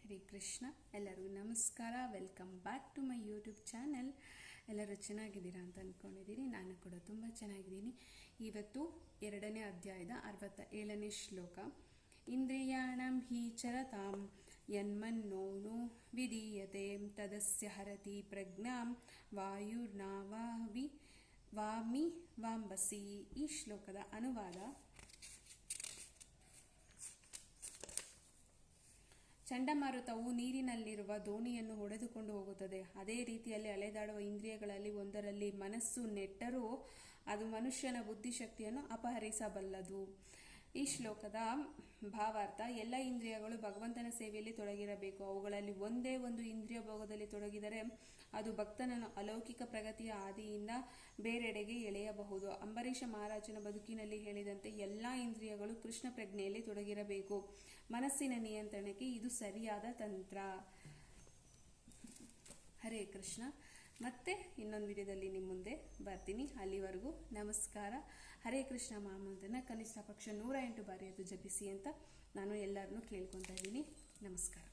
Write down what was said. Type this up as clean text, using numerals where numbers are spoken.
ಹರೇ ಕೃಷ್ಣ. ಎಲ್ಲರಿಗೂ ನಮಸ್ಕಾರ. Welcome back to my YouTube channel. ಎಲ್ಲರೂ ಚೆನ್ನಾಗಿದ್ದೀರಾ ಅಂತ ಅಂದ್ಕೊಂಡಿದ್ದೀನಿ. ನಾನು ಕೂಡ ತುಂಬ ಚೆನ್ನಾಗಿದ್ದೀನಿ. ಇವತ್ತು 2ನೇ ಅಧ್ಯಾಯದ 67ನೇ ಶ್ಲೋಕ. ಇಂದ್ರಿಯಾಣಂ ಹಿ ಚರತಾಂ ಯನ್ಮನ್ನೋನು ವಿಧೀಯತೆ ತದಸ್ಯ ಹರತಿ ಪ್ರಜ್ಞಾಂ ವಾಯುರ್ನಾವಾವಿ ವಾಮಿ ವಾಂಬಸಿ. ಈ ಶ್ಲೋಕದ ಅನುವಾದ: ಚಂಡಮಾರುತವು ನೀರಿನಲ್ಲಿರುವ ದೋಣಿಯನ್ನು ಹೊಡೆದುಕೊಂಡು ಹೋಗುತ್ತದೆ. ಅದೇ ರೀತಿಯಲ್ಲಿ ಅಲೆದಾಡುವ ಇಂದ್ರಿಯಗಳಲ್ಲಿ ಒಂದರಲ್ಲಿ ಮನಸ್ಸು ನೆಟ್ಟರೂ ಅದು ಮನುಷ್ಯನ ಬುದ್ಧಿಶಕ್ತಿಯನ್ನು ಅಪಹರಿಸಬಲ್ಲದು. ಈ ಶ್ಲೋಕದ ಭಾವಾರ್ಥ: ಎಲ್ಲ ಇಂದ್ರಿಯಗಳು ಭಗವಂತನ ಸೇವೆಯಲ್ಲಿ ತೊಡಗಿರಬೇಕು. ಅವುಗಳಲ್ಲಿ ಒಂದೇ ಒಂದು ಇಂದ್ರಿಯ ಭೋಗದಲ್ಲಿ ತೊಡಗಿದರೆ ಅದು ಭಕ್ತನನ್ನು ಅಲೌಕಿಕ ಪ್ರಗತಿಯ ಹಾದಿಯಿಂದ ಬೇರೆಡೆಗೆ ಎಳೆಯಬಹುದು. ಅಂಬರೀಷ ಮಹಾರಾಜನ ಬದುಕಿನಲ್ಲಿ ಹೇಳಿದಂತೆ ಎಲ್ಲ ಇಂದ್ರಿಯಗಳು ಕೃಷ್ಣ ಪ್ರಜ್ಞೆಯಲ್ಲಿ ತೊಡಗಿರಬೇಕು. ಮನಸ್ಸಿನ ನಿಯಂತ್ರಣಕ್ಕೆ ಇದು ಸರಿಯಾದ ತಂತ್ರ. ಹರೇ ಕೃಷ್ಣ. ಮತ್ತೆ ಇನ್ನೊಂದು ವಿಡಿಯೋದಲ್ಲಿ ನಿಮ್ಮ ಮುಂದೆ ಬರ್ತೀನಿ. ಅಲ್ಲಿವರೆಗೂ ನಮಸ್ಕಾರ. ಹರೇ ಕೃಷ್ಣ ಮಹಾಮಂತ್ರನ ಕನಿಷ್ಠ ಪಕ್ಷ 108 ಬಾರಿ ಅದು ಜಪಿಸಿ ಅಂತ ನಾನು ಎಲ್ಲರನ್ನೂ ಕೇಳ್ಕೊತಾ ಇದ್ದೀನಿ. ನಮಸ್ಕಾರ.